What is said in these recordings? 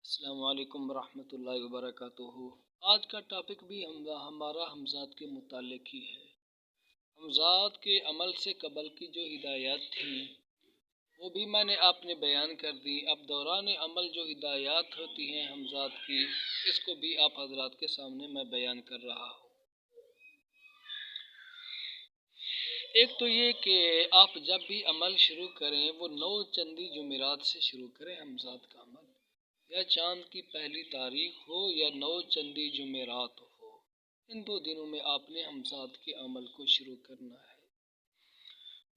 السلام علیکم ورحمۃ اللہ وبرکاتہ۔ آج کا ٹاپک بھی ہمارا حمزات کے متعلق ہی ہے۔ حمزات کے عمل سے قبل کی جو ہدایات تھیں وہ بھی میں نے آپ نے بیان کر دی۔ اب دوران عمل جو ہدایات ہوتی ہیں حمزات کی، اس کو بھی آپ حضرات کے سامنے میں بیان کر رہا ہوں۔ ایک تو یہ کہ آپ جب بھی عمل شروع کریں وہ 9 چندی جمعرات سے شروع کریں۔ حمزات کا عمل یا چاند کی پہلی تاریخ ہو یا 9 چندی جمعرات ہو، ان 2 دنوں میں آپ نے حمزات کے عمل کو شروع کرنا ہے۔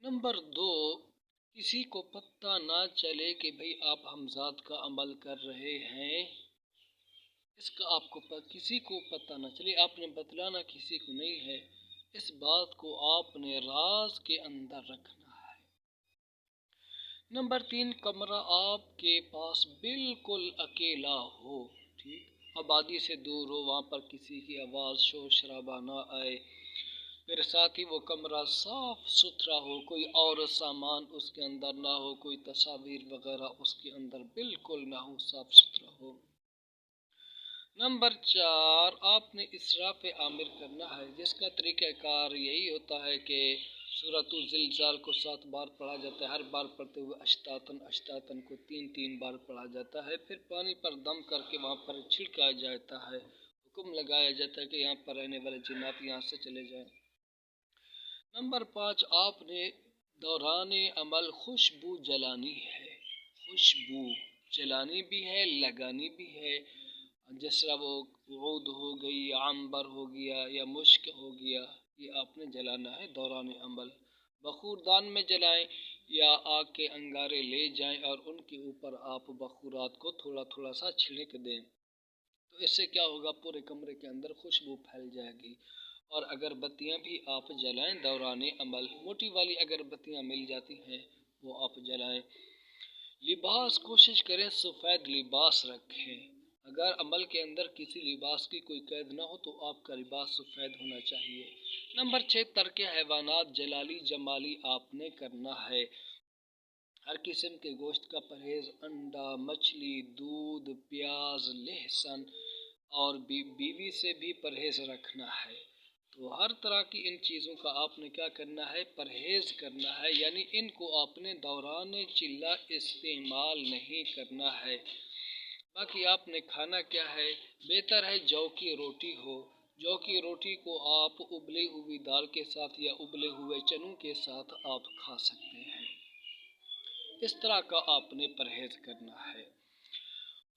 نمبر 2، کسی کو پتہ نہ چلے کہ بھئی آپ حمزات کا عمل کر رہے ہیں، اس کا آپ کو کسی کو پتہ نہ چلے، آپ نے بتلانا کسی کو نہیں ہے، اس بات کو آپ نے راز کے اندر رکھنا ہے۔ نمبر 3، کمرہ آپ کے پاس بالکل اکیلا ہو، ٹھیک، آبادی سے دور ہو، وہاں پر کسی کی آواز شور شرابہ نہ آئے، پھر ساتھ ہی وہ کمرہ صاف ستھرا ہو، کوئی اور سامان اس کے اندر نہ ہو، کوئی تصاویر وغیرہ اس کے اندر بالکل نہ ہو، صاف ستھرا ہو۔ نمبر 4، آپ نے اسراف عامر کرنا ہے، جس کا طریقہ کار یہی ہوتا ہے کہ سورۃ الزلزال کو 7 بار پڑھا جاتا ہے، ہر بار پڑھتے ہوئے اشتاتن کو 3 بار پڑھا جاتا ہے، پھر پانی پر دم کر کے وہاں پر چھڑکایا جاتا ہے، حکم لگایا جاتا ہے کہ یہاں پر رہنے والے جنات یہاں سے چلے جائیں۔ نمبر 5، آپ نے دوران عمل خوشبو جلانی ہے، خوشبو جلانی بھی ہے، لگانی بھی ہے، جس طرح وہ عود ہو گئی یا عنبر ہو گیا یا مشک ہو گیا، یہ آپ نے جلانا ہے دوران عمل۔ بخور دان میں جلائیں یا آگ کے انگارے لے جائیں اور ان کے اوپر آپ بخورات کو تھوڑا تھوڑا سا چھڑک دیں، تو اس سے کیا ہوگا، پورے کمرے کے اندر خوشبو پھیل جائے گی۔ اور اگر بتیاں بھی آپ جلائیں دوران عمل، موٹی والی اگر بتیاں مل جاتی ہیں وہ آپ جلائیں۔ لباس کوشش کریں سفید لباس رکھیں، اگر عمل کے اندر کسی لباس کی کوئی قید نہ ہو تو آپ کا لباس سفید ہونا چاہیے۔ نمبر 6، ترک حیوانات جلالی جمالی آپ نے کرنا ہے، ہر قسم کے گوشت کا پرہیز، انڈا، مچھلی، دودھ، پیاز، لہسن اور بیوی سے بھی پرہیز رکھنا ہے۔ تو ہر طرح کی ان چیزوں کا آپ نے کیا کرنا ہے، پرہیز کرنا ہے، یعنی ان کو آپ نے دوران چلہ استعمال نہیں کرنا ہے۔ باقی آپ نے کھانا کیا ہے، بہتر ہے جو کی روٹی ہو، جو کی روٹی کو آپ ابلی ہوئی دال کے ساتھ یا ابلے ہوئے چنوں کے ساتھ آپ کھا سکتے ہیں، اس طرح کا آپ نے پرہیز کرنا ہے۔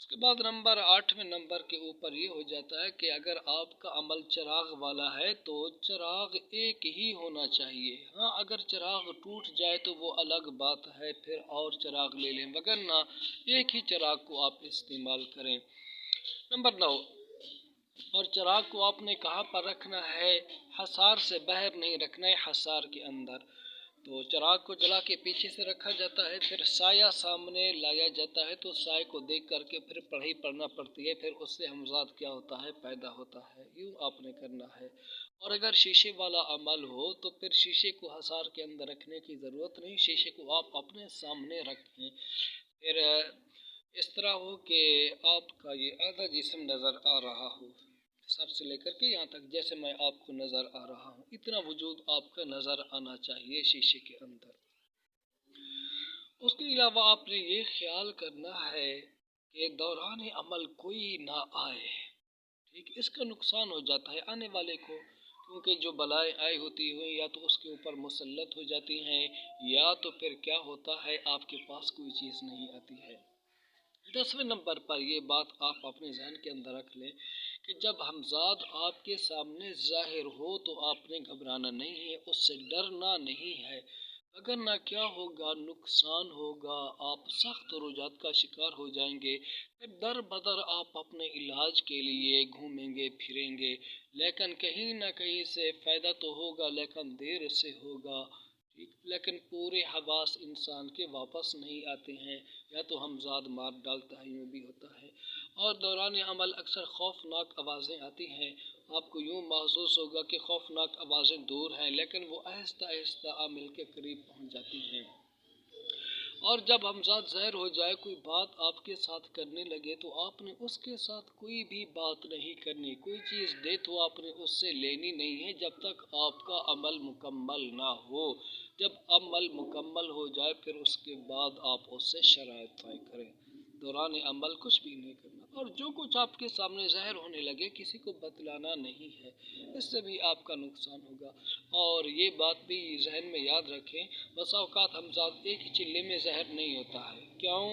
اس کے بعد نمبر 8ویں نمبر کے اوپر یہ ہو جاتا ہے کہ اگر آپ کا عمل چراغ والا ہے تو چراغ ایک ہی ہونا چاہیے، ہاں اگر چراغ ٹوٹ جائے تو وہ الگ بات ہے، پھر اور چراغ لے لیں، وگرنہ ایک ہی چراغ کو آپ استعمال کریں۔ نمبر 9، اور چراغ کو آپ نے کہاں پر رکھنا ہے، حصار سے باہر نہیں رکھنا ہے، حصار کے اندر۔ تو چراغ کو جلا کے پیچھے سے رکھا جاتا ہے، پھر سایہ سامنے لایا جاتا ہے، تو سائے کو دیکھ کر کے پھر پڑھائی پڑھنا پڑتی ہے، پھر اس سے حمزات کیا ہوتا ہے، پیدا ہوتا ہے، یوں آپ نے کرنا ہے۔ اور اگر شیشے والا عمل ہو تو پھر شیشے کو حصار کے اندر رکھنے کی ضرورت نہیں، شیشے کو آپ اپنے سامنے رکھیں، پھر اس طرح ہو کہ آپ کا یہ آدھا جسم نظر آ رہا ہو، سر سے لے کر کے یہاں تک جیسے میں آپ کو نظر آ رہا ہوں، اتنا وجود آپ کا نظر آنا چاہیے شیشے کے اندر۔ اس کے علاوہ آپ نے یہ خیال کرنا ہے کہ دوران عمل کوئی نہ آئے، ٹھیک، اس کا نقصان ہو جاتا ہے آنے والے کو، کیونکہ جو بلائیں آئی ہوتی ہیں یا تو اس کے اوپر مسلط ہو جاتی ہیں یا تو پھر کیا ہوتا ہے آپ کے پاس کوئی چیز نہیں آتی ہے۔ 10ویں نمبر پر یہ بات آپ اپنے ذہن کے اندر رکھ لیں کہ جب حمزات آپ کے سامنے ظاہر ہو تو آپ نے گھبرانا نہیں ہے، اس سے ڈرنا نہیں ہے، وگرنہ کیا ہوگا، نقصان ہوگا، آپ سخت رجحان کا شکار ہو جائیں گے، پھر در بدر آپ اپنے علاج کے لیے گھومیں گے پھریں گے، لیکن کہیں نہ کہیں سے فائدہ تو ہوگا لیکن دیر سے ہوگا، لیکن پورے حواس انسان کے واپس نہیں آتے ہیں، یا تو حمزات مار ڈالتا ہے، یوں بھی ہوتا ہے۔ اور دوران عمل اکثر خوفناک آوازیں آتی ہیں، آپ کو یوں محسوس ہوگا کہ خوفناک آوازیں دور ہیں لیکن وہ آہستہ آہستہ عامل کے قریب پہنچ جاتی ہیں۔ اور جب ہمزاد ظاہر ہو جائے، کوئی بات آپ کے ساتھ کرنے لگے تو آپ نے اس کے ساتھ کوئی بھی بات نہیں کرنی، کوئی چیز دے تو آپ نے اس سے لینی نہیں ہے جب تک آپ کا عمل مکمل نہ ہو۔ جب عمل مکمل ہو جائے پھر اس کے بعد آپ اس سے شرائط طے کریں، دوران عمل کچھ بھی نہیں کرنا۔ اور جو کچھ آپ کے سامنے ظاہر ہونے لگے کسی کو بتلانا نہیں ہے، اس سے بھی آپ کا نقصان ہوگا۔ اور یہ بات بھی ذہن میں یاد رکھیں، بسا اوقات ہمزاد ایک ہی چلے میں زہر نہیں ہوتا ہے۔ کیوں؟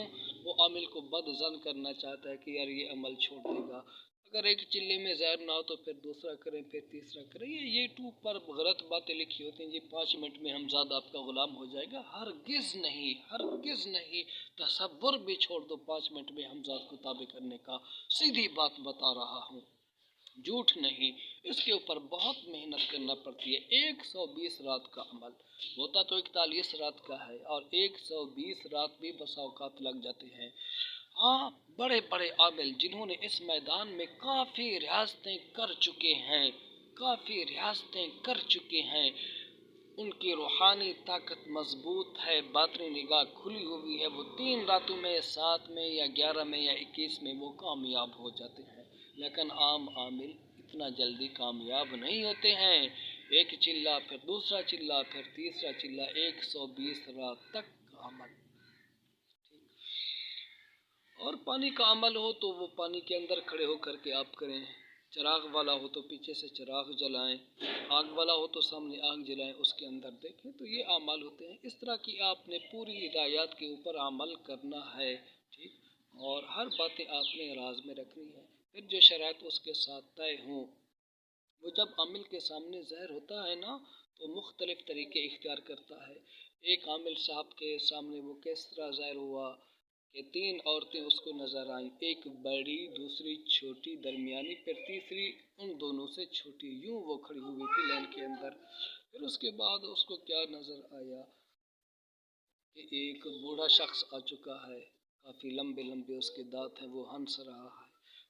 وہ عامل کو بد ظن کرنا چاہتا ہے کہ یار یہ عمل چھوڑ دے گا۔ اگر ایک چلے میں زہر نہ ہو تو پھر دوسرا کریں، پھر تیسرا کریں۔ یہ یوٹیوب پر غلط باتیں لکھی ہوتی ہیں جی 5 منٹ میں ہمزاد آپ کا غلام ہو جائے گا، ہرگز نہیں، ہرگز نہیں۔ تصور بھی چھوڑ دو 5 منٹ میں ہمزاد کو تابع کرنے کا، سیدھی بات بتا رہا ہوں، جھوٹ نہیں۔ اس کے اوپر بہت محنت کرنا پڑتی ہے۔ 120 رات کا عمل ہوتا تو 41 رات کا ہے، اور 120 رات بھی بسا اوقات لگ جاتے ہیں۔ ہاں، بڑے بڑے عامل جنہوں نے اس میدان میں کافی ریاستیں کر چکے ہیں، کافی ریاستیں کر چکے ہیں، ان کی روحانی طاقت مضبوط ہے، باطنی نگاہ کھلی ہوئی ہے، وہ 3 راتوں میں، 7 میں یا 11 میں یا 21 میں وہ کامیاب ہو جاتے ہیں۔ لیکن عام عامل اتنا جلدی کامیاب نہیں ہوتے ہیں۔ ایک چلہ، پھر دوسرا چلہ، پھر تیسرا چلہ، 120 رات تک کا عمل۔ اور پانی کا عمل ہو تو وہ پانی کے اندر کھڑے ہو کر کے آپ کریں، چراغ والا ہو تو پیچھے سے چراغ جلائیں، آگ والا ہو تو سامنے آگ جلائیں، اس کے اندر دیکھیں، تو یہ اعمال ہوتے ہیں۔ اس طرح کی آپ نے پوری ہدایات کے اوپر عمل کرنا ہے، ٹھیک، اور ہر باتیں آپ نے راز میں رکھنی ہے۔ پھر جو شرائط اس کے ساتھ طے ہوں، وہ جب عامل کے سامنے ظاہر ہوتا ہے نا تو مختلف طریقے اختیار کرتا ہے۔ ایک عامل صاحب کے سامنے وہ کس طرح ظاہر ہوا کہ 3 عورتیں اس کو نظر آئیں، ایک بڑی، دوسری چھوٹی، درمیانی، پھر تیسری ان دونوں سے چھوٹی، یوں وہ کھڑی ہوئی تھی لین کے اندر۔ پھر اس کے بعد اس کو کیا نظر آیا کہ ایک بوڑھا شخص آ چکا ہے، کافی لمبے لمبے اس کے دانت ہیں، وہ ہنس رہا ہے۔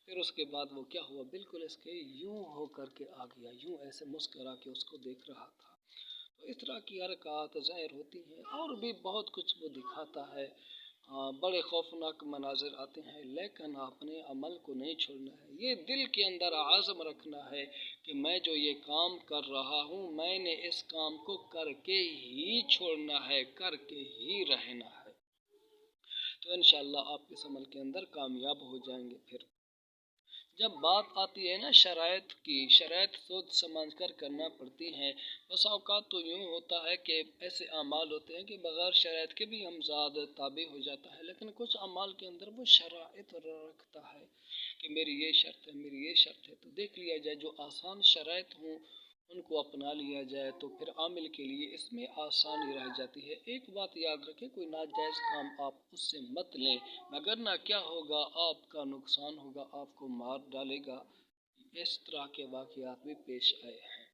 پھر اس کے بعد وہ کیا ہوا، بالکل اس کے یوں ہو کر کے آ گیا، یوں ایسے مسکرا کے اس کو دیکھ رہا تھا۔ تو اس طرح کی حرکات ظاہر ہوتی ہیں، اور بھی بہت کچھ وہ دکھاتا ہے۔ بڑے خوفناک مناظر آتے ہیں، لیکن اپنے عمل کو نہیں چھوڑنا ہے۔ یہ دل کے اندر عزم رکھنا ہے کہ میں جو یہ کام کر رہا ہوں، میں نے اس کام کو کر کے ہی چھوڑنا ہے، کر کے ہی رہنا ہے، تو انشاءاللہ آپ اس عمل کے اندر کامیاب ہو جائیں گے۔ پھر جب بات آتی ہے نا شرائط کی، شرائط سوچ سمجھ کر کرنا پڑتی ہیں۔ بس اوقات تو یوں ہوتا ہے کہ ایسے اعمال ہوتے ہیں کہ بغیر شرائط کے بھی ہمزاد تابع ہو جاتا ہے، لیکن کچھ اعمال کے اندر وہ شرائط رکھتا ہے کہ میری یہ شرط ہے، میری یہ شرط ہے، تو دیکھ لیا جائے جو آسان شرائط ہوں ان کو اپنا لیا جائے تو پھر عامل کے لیے اس میں آسانی رہ جاتی ہے۔ ایک بات یاد رکھیں، کوئی ناجائز کام آپ اس سے مت لیں، مگر نہ کیا ہوگا، آپ کا نقصان ہوگا، آپ کو مار ڈالے گا۔ اس طرح کے واقعات بھی پیش آئے ہیں،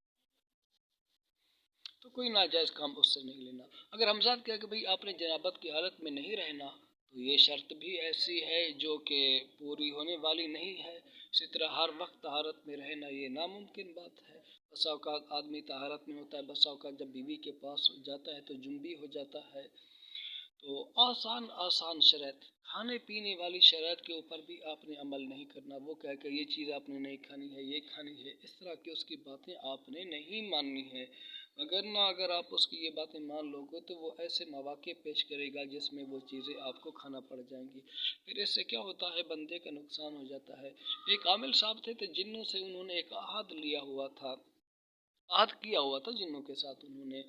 تو کوئی ناجائز کام اس سے نہیں لینا۔ اگر ہمزاد کہا کہ بھئی آپ نے جنابت کی حالت میں نہیں رہنا، تو یہ شرط بھی ایسی ہے جو کہ پوری ہونے والی نہیں ہے۔ اسی طرح ہر وقت طہارت میں رہنا یہ ناممکن بات ہے۔ بسا اوقات آدمی طہارت میں ہوتا ہے، بسا اوقات جب بیوی کے پاس جاتا ہے تو جنبی ہو جاتا ہے۔ تو آسان شرائط، کھانے پینے والی شرائط کے اوپر بھی آپ نے عمل نہیں کرنا۔ وہ کہہ کہ یہ چیز آپ نے نہیں کھانی ہے، یہ کھانی ہے، اس طرح کی اس کی باتیں آپ نے نہیں ماننی ہے، مگر نہ اگر آپ اس کی یہ باتیں مان لو گے تو وہ ایسے مواقع پیش کرے گا جس میں وہ چیزیں آپ کو کھانا پڑ جائیں گی۔ پھر اس سے کیا ہوتا ہے، بندے کا نقصان ہو جاتا ہے۔ ایک عامل صاحب تھے تو جنوں سے انہوں نے ایک عہد لیا ہوا تھا، عہد کیا ہوا تھا جنوں کے ساتھ انہوں نے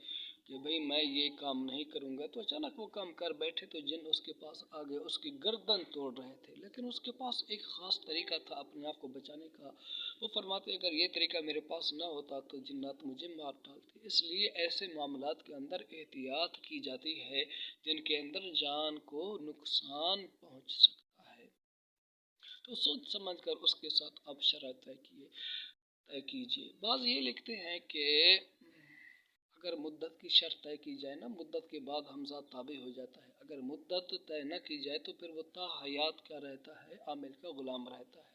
کہ بھئی میں یہ کام نہیں کروں گا، تو اچانک وہ کام کر بیٹھے تو جن اس کے پاس آ گئے، اس کی گردن توڑ رہے تھے، لیکن اس کے پاس ایک خاص طریقہ تھا اپنے آپ کو بچانے کا۔ وہ فرماتے اگر یہ طریقہ میرے پاس نہ ہوتا تو جنات مجھے مار ڈالتے۔ اس لیے ایسے معاملات کے اندر احتیاط کی جاتی ہے جن کے اندر جان کو نقصان پہنچ سکتا ہے، تو سوچ سمجھ کر اس کے ساتھ آپ شرائط طے کیجیے۔ بعض یہ لکھتے ہیں کہ اگر مدت کی شرط طے کی جائے نا، مدت کے بعد ہمزاد تابع ہو جاتا ہے، اگر مدت طے نہ کی جائے تو پھر وہ تا حیات کیا رہتا ہے، عامل کا غلام رہتا ہے۔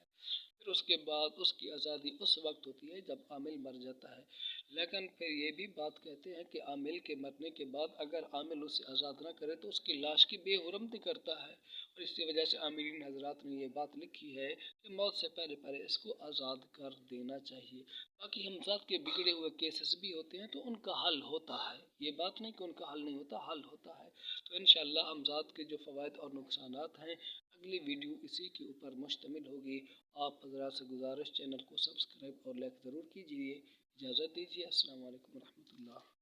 پھر اس کے بعد اس کی آزادی اس وقت ہوتی ہے جب عامل مر جاتا ہے۔ لیکن پھر یہ بھی بات کہتے ہیں کہ عامل کے مرنے کے بعد اگر عامل اسے آزاد نہ کرے تو اس کی لاش کی بے حرمتی کرتا ہے، اور اس کی وجہ سے عاملین حضرات نے یہ بات لکھی ہے کہ موت سے پہلے پہلے اس کو آزاد کر دینا چاہیے۔ باقی ہمزاد کے بگڑے ہوئے کیسز بھی ہوتے ہیں تو ان کا حل ہوتا ہے، یہ بات نہیں کہ ان کا حل نہیں ہوتا، حل ہوتا ہے۔ تو انشاءاللہ ہمزاد کے جو فوائد اور نقصانات ہیں اگلی ویڈیو اسی کے اوپر مشتمل ہوگی۔ آپ حضرات سے گزارش چینل کو سبسکرائب اور لائک ضرور کیجیے۔ اجازت دیجیے، السلام علیکم ورحمۃ اللہ۔